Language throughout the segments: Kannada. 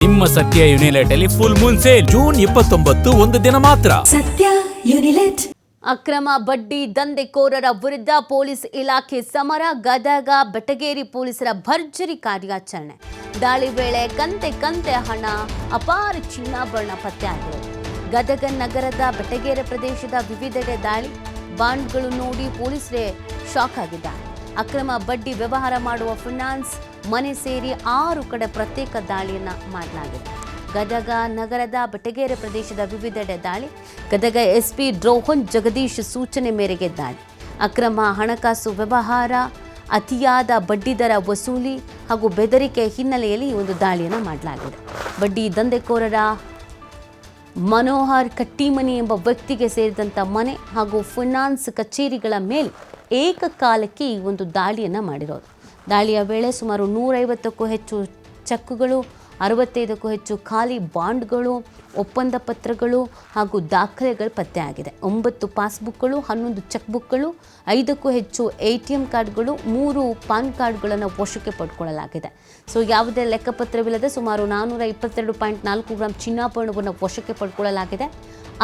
ನಿಮ್ಮ ಸತ್ಯ ಯುನಿಲೆಟ್ ಅಲ್ಲಿ ಫುಲ್ ಮೂನ್ ಸೇಲ್ ಜೂನ್ 29 ಒಂದು ದಿನ ಮಾತ್ರ. ಸತ್ಯ ಯುನಿಲೆಟ್. ಅಕ್ರಮ ಬಡ್ಡಿ ದಂಧೆಕೋರರ ವಿರುದ್ಧ ಪೊಲೀಸ್ ಇಲಾಖೆ ಸಮರ. ಗದಗ ಬೆಟಗೇರಿ ಪೊಲೀಸರ ಭರ್ಜರಿ ಕಾರ್ಯಾಚರಣೆ. ದಾಳಿ ವೇಳೆ ಕಂತೆ ಹಣ, ಅಪಾರ ಚಿನ್ನಾಭರಣ ಪತ್ತೆಯಾಗಿದೆ. ಗದಗ ನಗರದ ಬೆಟಗೇರಿ ಪ್ರದೇಶದ ವಿವಿಧೆಡೆ ದಾಳಿ, ಬಾಂಡ್ಗಳು ನೋಡಿ ಪೊಲೀಸರೇ ಶಾಕ್ ಆಗಿದ್ದಾರೆ. ಅಕ್ರಮ ಬಡ್ಡಿ ವ್ಯವಹಾರ ಮಾಡುವ ಫೈನಾನ್ಸ್ ಮನೆ ಸೇರಿ 6 ಕಡೆ ಪ್ರತ್ಯೇಕ ದಾಳಿಯನ್ನ ಮಾಡಲಾಗಿದೆ. ಗದಗ ನಗರದ ಬೆಟಗೇರಿ ಪ್ರದೇಶದ ವಿವಿಧೆಡೆ ದಾಳಿ. ಗದಗ ಎಸ್ಪಿ ರೋಹನ್ ಜಗದೀಶ್ ಸೂಚನೆ ಮೇರೆಗೆ ದಾಳಿ. ಅಕ್ರಮ ಹಣಕಾಸು ವ್ಯವಹಾರ, ಅತಿಯಾದ ಬಡ್ಡಿದರ ವಸೂಲಿ ಹಾಗೂ ಬೆದರಿಕೆ ಹಿನ್ನೆಲೆಯಲ್ಲಿ ಒಂದು ದಾಳಿಯನ್ನು ಮಾಡಲಾಗಿದೆ. ಬಡ್ಡಿ ದಂಧೆಕೋರರ ಮನೋಹರ್ ಕಟ್ಟಿಮನಿ ಎಂಬ ವ್ಯಕ್ತಿಗೆ ಸೇರಿದಂಥ ಮನೆ ಹಾಗೂ ಫೈನಾನ್ಸ್ ಕಚೇರಿಗಳ ಮೇಲೆ ಏಕಕಾಲಕ್ಕೆ ಈ ಒಂದು ದಾಳಿಯನ್ನು ಮಾಡಿರೋದು. ದಾಳಿಯ ವೇಳೆ ಸುಮಾರು 150ಕ್ಕೂ ಹೆಚ್ಚು ಚೆಕ್ಗಳು, 65ಕ್ಕೂ ಹೆಚ್ಚು ಖಾಲಿ ಬಾಂಡ್ಗಳು, ಒಪ್ಪಂದ ಪತ್ರಗಳು ಹಾಗೂ ದಾಖಲೆಗಳು ಪತ್ತೆಯಾಗಿದೆ. 9 ಪಾಸ್ಬುಕ್ಗಳು, 11 ಚೆಕ್ ಬುಕ್ಗಳು, 5ಕ್ಕೂ ಹೆಚ್ಚು ATM ಕಾರ್ಡ್ಗಳು, 3 ಪಾನ್ ಕಾರ್ಡ್ಗಳನ್ನು ವಶಕ್ಕೆ ಪಡ್ಕೊಳ್ಳಲಾಗಿದೆ. ಯಾವುದೇ ಲೆಕ್ಕಪತ್ರವಿಲ್ಲದೆ ಸುಮಾರು 422.4 ಗ್ರಾಂ ಚಿನ್ನಾಭರಣವನ್ನು ವಶಕ್ಕೆ ಪಡ್ಕೊಳ್ಳಲಾಗಿದೆ.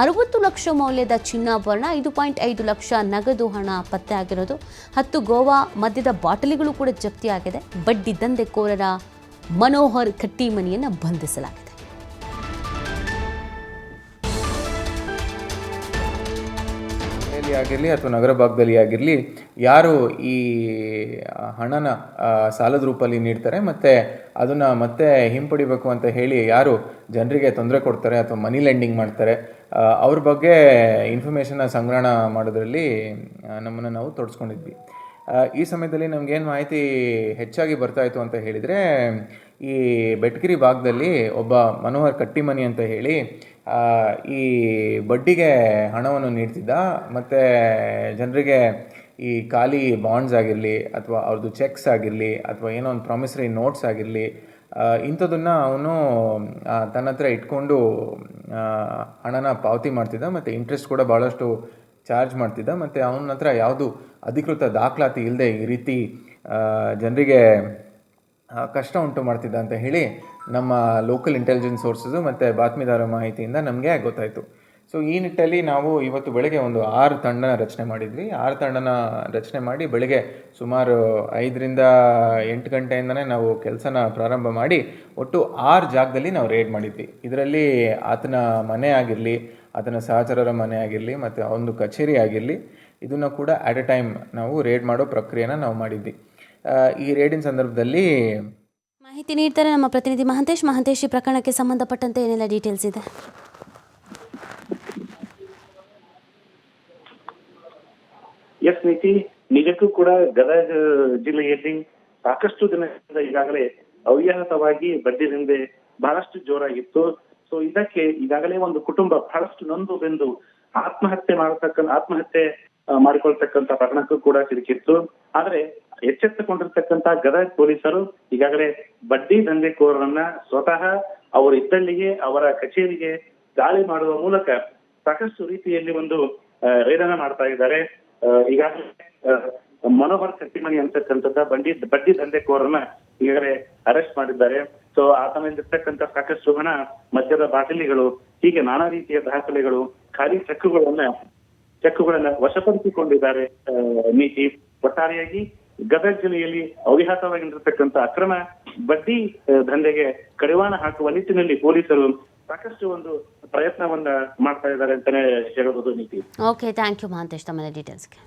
60 ಲಕ್ಷ ಮೌಲ್ಯದ ಚಿನ್ನಾಭರಣ, 5.5 ಲಕ್ಷ ನಗದು ಹಣ ಪತ್ತೆಯಾಗಿರೋದು. 10 ಗೋವಾ ಮದ್ಯದ ಬಾಟಲಿಗಳು ಕೂಡ ಜಪ್ತಿಯಾಗಿದೆ. ಬಡ್ಡಿ ದಂಧೆಕೋರರ ಮನೋಹರ್ ಕಟ್ಟಿಮನಿಯನ್ನು ಬಂಧಿಸಲಾಗಿದೆ. ಆಗಿರಲಿ ಅಥವಾ ನಗರ ಭಾಗದಲ್ಲಿ ಆಗಿರಲಿ, ಯಾರು ಈ ಹಣನ ಸಾಲದ ರೂಪದಲ್ಲಿ ನೀಡ್ತಾರೆ ಮತ್ತು ಅದನ್ನು ಮತ್ತೆ ಹಿಂಪಡಿಬೇಕು ಅಂತ ಹೇಳಿ ಯಾರು ಜನರಿಗೆ ತೊಂದರೆ ಕೊಡ್ತಾರೆ ಅಥವಾ ಮನಿ ಲೆಂಡಿಂಗ್ ಮಾಡ್ತಾರೆ, ಅವ್ರ ಬಗ್ಗೆ ಇನ್ಫಾರ್ಮೇಷನ್ನ ಸಂಗ್ರಹಣ ಮಾಡೋದ್ರಲ್ಲಿ ನಮ್ಮನ್ನು ನಾವು ತೊಡಸ್ಕೊಂಡಿದ್ವಿ. ಈ ಸಮಯದಲ್ಲಿ ನಮಗೇನು ಮಾಹಿತಿ ಹೆಚ್ಚಾಗಿ ಬರ್ತಾಯಿತ್ತು ಅಂತ ಹೇಳಿದರೆ, ಈ ಬೆಟಗೇರಿ ಭಾಗದಲ್ಲಿ ಒಬ್ಬ ಮನೋಹರ್ ಕಟ್ಟಿಮನಿ ಅಂತ ಹೇಳಿ ಈ ಬಡ್ಡಿಗೆ ಹಣವನ್ನು ನೀಡ್ತಿದ್ದ. ಮತ್ತು ಜನರಿಗೆ ಈ ಖಾಲಿ ಬಾಂಡ್ಸ್ ಆಗಿರಲಿ ಅಥವಾ ಅವ್ರದ್ದು ಚೆಕ್ಸ್ ಆಗಿರಲಿ ಅಥವಾ ಏನೋ ಒಂದು ಪ್ರಾಮಿಸರಿ ನೋಟ್ಸ್ ಆಗಿರಲಿ, ಇಂಥದನ್ನು ಅವನು ತನ್ನ ಹತ್ರ ಇಟ್ಕೊಂಡು ಹಣನ ಪಾವತಿ ಮಾಡ್ತಿದ್ದ. ಮತ್ತು ಇಂಟ್ರೆಸ್ಟ್ ಕೂಡ ಭಾಳಷ್ಟು ಚಾರ್ಜ್ ಮಾಡ್ತಿದ್ದ. ಮತ್ತು ಅವನ ಹತ್ರ ಯಾವುದು ಅಧಿಕೃತ ದಾಖಲಾತಿ ಇಲ್ಲದೆ ಈ ರೀತಿ ಜನರಿಗೆ ಕಷ್ಟ ಉಂಟು ಮಾಡ್ತಿದ್ದ ಅಂತ ಹೇಳಿ ನಮ್ಮ ಲೋಕಲ್ ಇಂಟೆಲಿಜೆನ್ಸ್ ಸೋರ್ಸಸ್ಸು ಮತ್ತು ಬಾತ್ಮೀದಾರರ ಮಾಹಿತಿಯಿಂದ ನಮಗೆ ಗೊತ್ತಾಯಿತು. ಈ ನಿಟ್ಟಲ್ಲಿ ನಾವು ಇವತ್ತು ಬೆಳಗ್ಗೆ ಒಂದು 6 ತಂಡನ ರಚನೆ ಮಾಡಿದ್ವಿ. 6 ತಂಡನ ರಚನೆ ಮಾಡಿ ಬೆಳಗ್ಗೆ ಸುಮಾರು 5ರಿಂದ 8 ಗಂಟೆಯಿಂದನೇ ನಾವು ಕೆಲಸನ ಪ್ರಾರಂಭ ಮಾಡಿ ಒಟ್ಟು 6 ಜಾಗದಲ್ಲಿ ನಾವು ರೇಡ್ ಮಾಡಿದ್ವಿ. ಇದರಲ್ಲಿ ಆತನ ಮನೆ ಆಗಿರಲಿ, ಆತನ ಸಹಚರರ ಮನೆ ಆಗಿರಲಿ ಮತ್ತು ಒಂದು ಕಚೇರಿ ಆಗಿರಲಿ, ಇದನ್ನು ಕೂಡ ಅಟ್ ಎ ಟೈಮ್ ನಾವು ರೇಡ್ ಮಾಡೋ ಪ್ರಕ್ರಿಯೆನ ನಾವು ಮಾಡಿದ್ವಿ. ಈ ರೇಡಿನ ಸಂದರ್ಭದಲ್ಲಿ ಮಾಹಿತಿ ನೀಡ್ತಾರೆ ನಮ್ಮ ಪ್ರತಿನಿಧಿ ಮಹಂತೇಶ್. ಈ ಪ್ರಕರಣಕ್ಕೆ ಸಂಬಂಧಪಟ್ಟಂತೆ ಏನೆಲ್ಲ ಡೀಟೇಲ್ಸ್ ಇದೆ? ಎಸ್ ನೀತಿ, ನಿಜಕ್ಕೂ ಕೂಡ ಗದಗ ಜಿಲ್ಲೆಯಲ್ಲಿ ಸಾಕಷ್ಟು ದಿನಗಳಿಂದ ಈಗಾಗಲೇ ಅವ್ಯಾಹತವಾಗಿ ಬಡ್ಡಿ ದಂಧೆ ಬಹಳಷ್ಟು ಜೋರಾಗಿತ್ತು. ಇದಕ್ಕೆ ಈಗಾಗಲೇ ಒಂದು ಕುಟುಂಬ ಬಹಳಷ್ಟು ನೊಂದು ಬೆಂದು ಆತ್ಮಹತ್ಯೆ ಮಾಡಿಕೊಳ್ತಕ್ಕಂಥ ಪ್ರಕರಣಕ್ಕೂ ಕೂಡ ಸಿಲುಕಿತ್ತು. ಆದ್ರೆ ಎಚ್ಚೆತ್ತುಕೊಂಡಿರ್ತಕ್ಕಂಥ ಗದಗ ಪೊಲೀಸರು ಈಗಾಗಲೇ ಬಡ್ಡಿ ದಂಧೆಕೋರರನ್ನ ಸ್ವತಃ ಅವರು ಇದ್ದಲ್ಲಿಗೆ ಅವರ ಕಚೇರಿಗೆ ದಾಳಿ ಮಾಡುವ ಮೂಲಕ ಸಾಕಷ್ಟು ರೀತಿಯಲ್ಲಿ ಒಂದು ರೇಡನ್ನ ಮಾಡ್ತಾ ಇದ್ದಾರೆ. ಈಗಾಗಲೇ ಮನೋಹರ್ ಕಟ್ಟಿಮನಿ ಅಂತಕ್ಕಂಥದ್ದ ಬಡ್ಡಿ ದಂಧೆಕೋರರನ್ನ ಈಗಾಗಲೇ ಅರೆಸ್ಟ್ ಮಾಡಿದ್ದಾರೆ. ಆತನಲ್ಲಿರ್ತಕ್ಕಂಥ ಸಾಕಷ್ಟು ಹಣ, ಮದ್ಯದ ಬಾಟಲಿಗಳು, ಹೀಗೆ ನಾನಾ ರೀತಿಯ ದಾಖಲೆಗಳು, ಖಾಲಿ ಚೆಕ್ಗಳನ್ನ ವಶಪಡಿಸಿಕೊಂಡಿದ್ದಾರೆ. ನೀತಿ, ಒಟ್ಟಾರೆಯಾಗಿ ಗದಗ ಜಿಲ್ಲೆಯಲ್ಲಿ ಅವ್ಯಾಹತವಾಗಿರತಕ್ಕಂಥ ಅಕ್ರಮ ಬಡ್ಡಿ ದಂಧೆಗೆ ಕಡಿವಾಣ ಹಾಕುವ ನಿಟ್ಟಿನಲ್ಲಿ ಪೊಲೀಸರು ಸಾಕಷ್ಟು ಒಂದು ಪ್ರಯತ್ನವನ್ನ ಮಾಡ್ತಾ ಇದ್ದಾರೆ ಅಂತಾನೆ ಹೇಳಬಹುದು. ನೀತಿ, ಓಕೆ, ಥ್ಯಾಂಕ್ ಯು ಮಹಂತೇಶ್ ತಮ್ಮ ಡೀಟೇಲ್ಸ್ಗೆ.